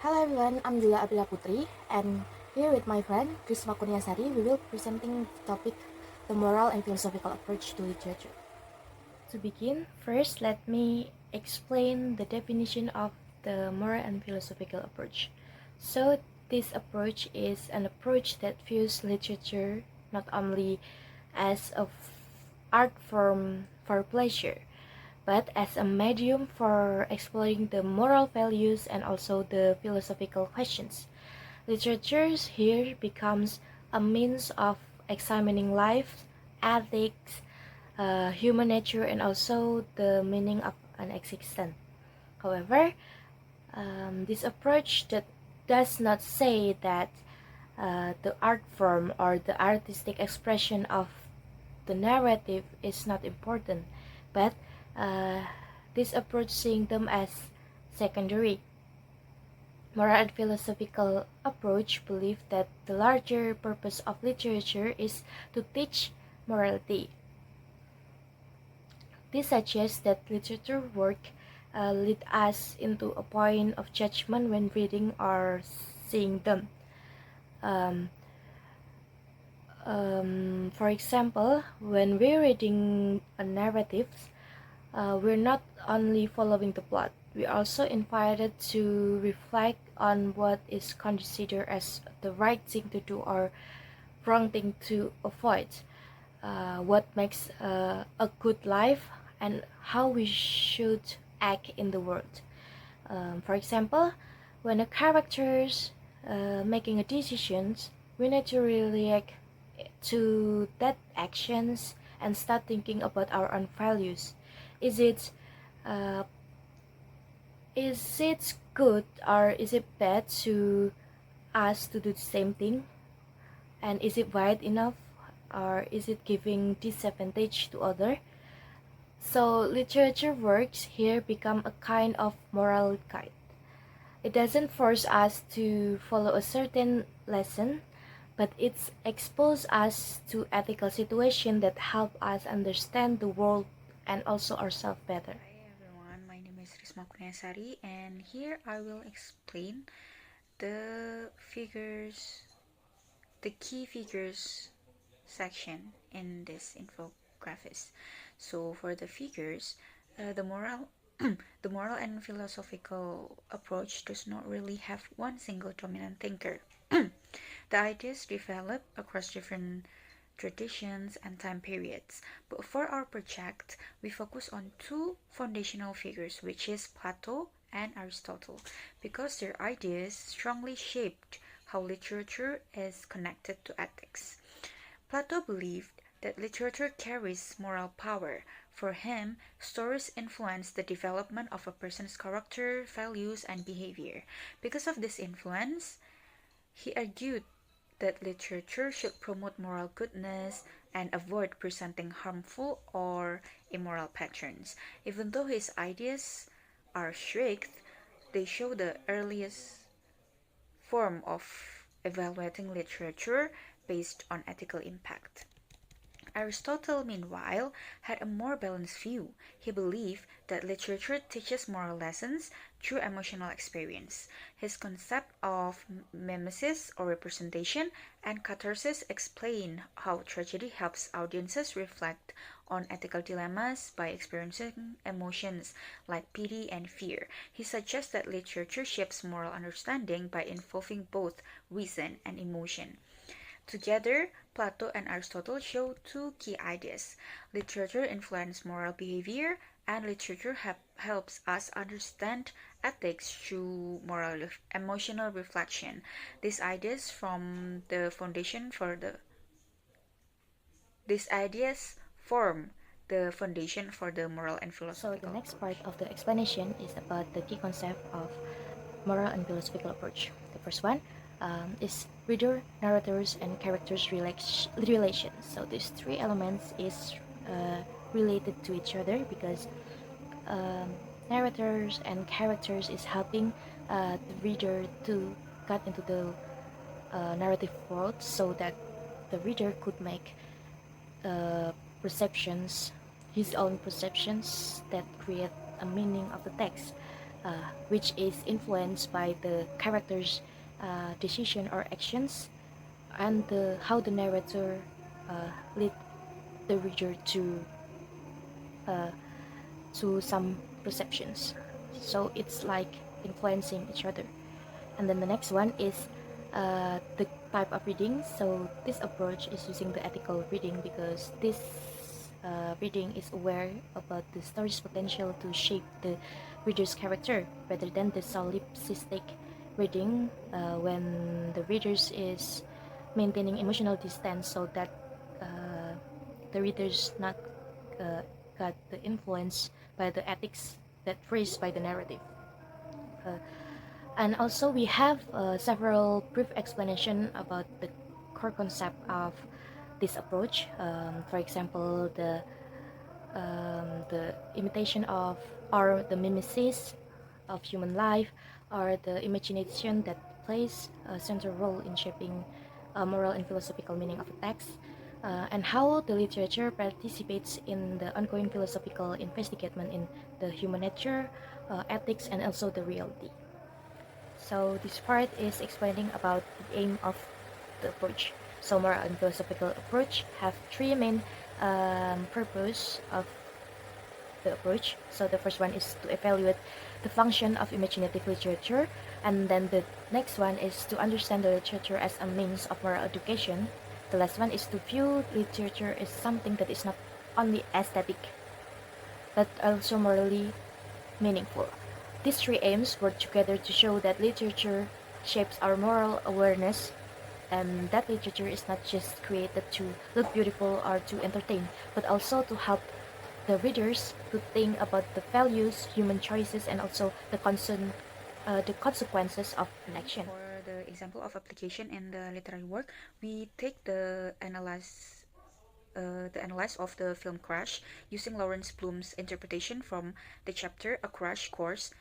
Hello everyone, I'm Yula Putri, and here with my friend Risma Kurniasari, we will presenting the topic the moral and philosophical approach to literature. To begin, first let me explain the definition of the moral and philosophical approach. So this approach is an approach that views literature not only as a art form for pleasure, but as a medium for exploring the moral values and also the philosophical questions. Literature here becomes a means of examining life, ethics, human nature, and also the meaning of an existence. However, this approach that does not say that the art form or the artistic expression of the narrative is not important, but uh, this approach seeing them as secondary. Moral and philosophical approach believe that the larger purpose of literature is to teach morality. This suggests that literature work lead us into a point of judgment when reading or seeing them. Um, for example, when we're reading a narrative, we're not only following the plot, we are also invited to reflect on what is considered as the right thing to do or wrong thing to avoid, what makes a good life, and how we should act in the world. For example, when a character's making a decisions, we need to react to that actions and start thinking about our own values. Is it uh, is it good or is it bad to us to do the same thing? And is it wide enough or is it giving disadvantage to other? So literature works here become a kind of moral guide. It doesn't force us to follow a certain lesson, but it exposes us to ethical situations that help us understand the world and also ourselves better. Hi everyone, my name is Risma Kurniasari, and here I will explain the figures, the key figures section in this infographics. So for the figures, the moral the moral and philosophical approach does not really have one single dominant thinker. The ideas develop across different traditions and time periods, but for our project, we focus on two foundational figures, which is Plato and Aristotle, because their ideas strongly shaped how literature is connected to ethics. Plato believed that literature carries moral power. For him, stories influence the development of a person's character, values, and behavior. Because of this influence, he argued that literature should promote moral goodness and avoid presenting harmful or immoral patterns. Even though his ideas are strict, they show the earliest form of evaluating literature based on ethical impact. Aristotle, meanwhile, had a more balanced view. He believed that literature teaches moral lessons through emotional experience. His concept of mimesis or representation and catharsis explain how tragedy helps audiences reflect on ethical dilemmas by experiencing emotions like pity and fear. He suggests that literature shapes moral understanding by involving both reason and emotion. Together, Plato and Aristotle show two key ideas. Literature influences moral behavior, and literature helps us understand ethics through moral emotional reflection. These ideas from the foundation for the these ideas form the foundation for the moral and So the philosophical next part approach. of the explanation is about the key concept of moral and philosophical approach. The first one is reader, narrators, and characters relations. So these three elements is related to each other because um, narrators and characters is helping the reader to get into the narrative world so that the reader could make perceptions, his own perceptions that create a meaning of the text. which is influenced by the character's decision or actions, and how the narrator lead the reader uh, to some perceptions. So it's like influencing each other. And then the next one is the type of reading. So this approach is using the ethical reading because this reading is aware about the story's potential to shape the reader's character rather than the solipsistic reading when the readers is maintaining emotional distance so that uh, the readers not uh, got the influence by the ethics that phrased by the narrative. Uh, and also we have several brief explanation about the core concept of this approach. For example, the imitation of or the mimesis of human life, or the imagination that plays a central role in shaping moral and philosophical meaning of a text, and how the literature participates in the ongoing philosophical investigation in the human nature, ethics, and also the reality. So this part is explaining about the aim of the approach. So moral and philosophical approach have three main purpose of the approach. So the first one is to evaluate the function of imaginative literature, and then the next one is to understand the literature as a means of moral education. The last one is to view literature as something that is not only aesthetic but also morally meaningful. These three aims work together to show that literature shapes our moral awareness, and that literature is not just created to look beautiful or to entertain, but also to help the readers to think about the values, human choices, and also the consequences of an action. For the example of application in the literary work, we take the analysis of the film Crash using Lawrence Bloom's interpretation from the chapter A Crash Course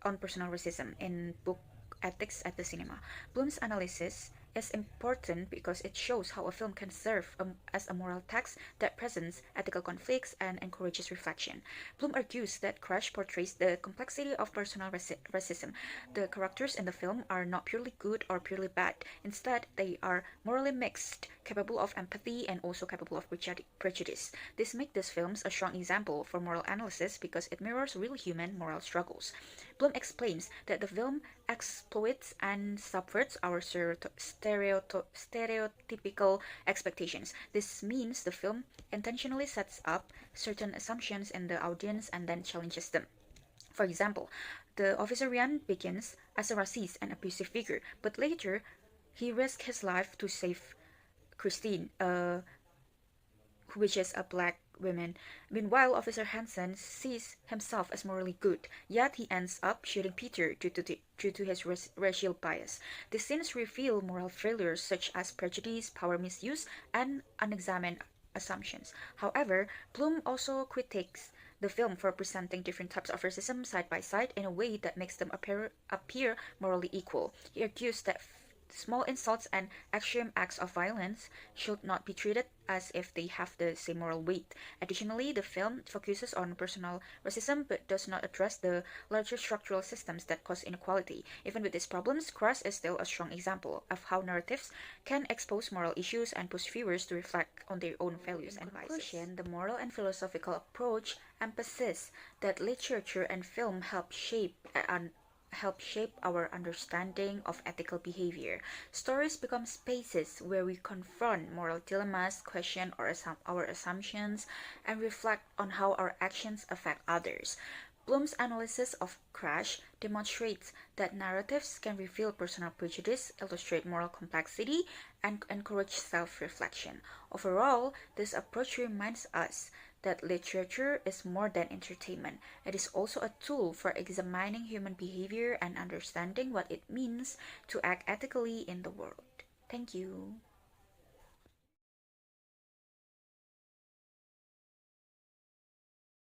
on Personal Racism in book Ethics at the Cinema. Bloom's analysis is important because it shows how a film can serve as a moral text that presents ethical conflicts and encourages reflection. Bloom argues that Crash portrays the complexity of personal racism. The characters in the film are not purely good or purely bad. Instead, they are morally mixed, capable of empathy, and also capable of prejudice. This makes these films a strong example for moral analysis because it mirrors real human moral struggles. Bloom explains that the film exploits and subverts our stereotypical expectations. This means the film intentionally sets up certain assumptions in the audience and then challenges them. For example, the officer Ryan begins as a racist and abusive figure, but later he risks his life to save Christine, which is a black woman. Meanwhile, Officer Hansen sees himself as morally good, yet he ends up shooting Peter due to his racial bias. The scenes reveal moral failures such as prejudice, power misuse, and unexamined assumptions. However, Bloom also critiques the film for presenting different types of racism side by side in a way that makes them appear morally equal. He argues that small insults and extreme acts of violence should not be treated as if they have the same moral weight. Additionally, the film focuses on personal racism but does not address the larger structural systems that cause inequality. Even with these problems, Crash is still a strong example of how narratives can expose moral issues and push viewers to reflect on their own values and biases. In conclusion, the moral and philosophical approach emphasizes that literature and film help shape our understanding of ethical behavior. Stories become spaces where we confront moral dilemmas, question our assumptions, and reflect on how our actions affect others. Bloom's analysis of Crash demonstrates that narratives can reveal personal prejudice, illustrate moral complexity, and encourage self-reflection. Overall, this approach reminds us that literature is more than entertainment. It is also a tool for examining human behavior and understanding what it means to act ethically in the world. Thank you.